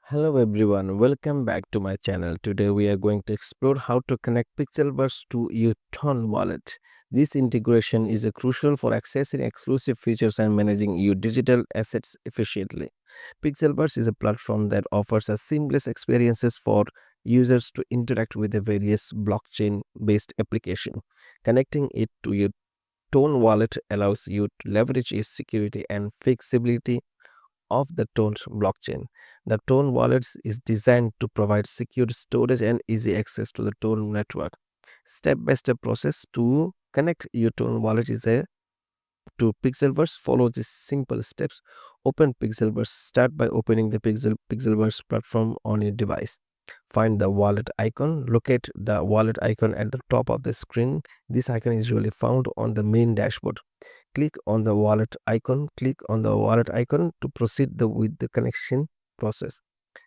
Hello everyone, welcome back to my channel. Today we are going to explore how to connect Pixelverse to your Ton wallet. This integration is crucial for accessing exclusive features and managing your digital assets efficiently. Pixelverse is a platform that offers a seamless experiences for users to interact with the various blockchain-based application. Connecting it to your Tone wallet allows you to leverage its security and flexibility of the Tone blockchain. The Tone wallet is designed to provide secure storage and easy access to the Tone network. Step-by-step process to connect your Tone wallet is a to Pixelverse. Follow these simple steps. Open Pixelverse. Start by opening the Pixelverse platform on your device. Find the wallet icon. Locate the wallet icon at the top of the screen. This icon is usually found on the main dashboard. Click on the wallet icon. Click on the wallet icon to proceed with the connection process.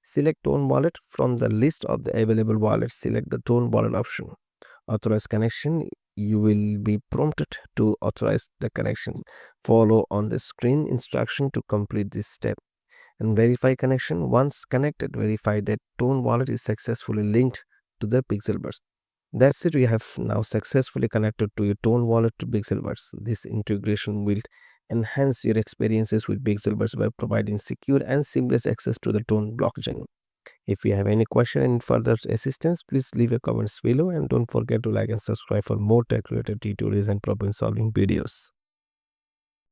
Select Tone wallet from the list of the available wallets. Select the Tone wallet option. Authorize connection. You will be prompted to authorize the connection. Follow on the screen instruction to complete this step. And verify connection. Once connected, verify that Tone wallet is successfully linked to the Pixelverse. That's it. We have now successfully connected to your Tone wallet to Pixelverse. This integration will enhance your experiences with Pixelverse by providing secure and seamless access to the Tone blockchain. If you have any question and further assistance, please leave a comments below and don't forget to like and subscribe for more tech related tutorials and problem solving videos.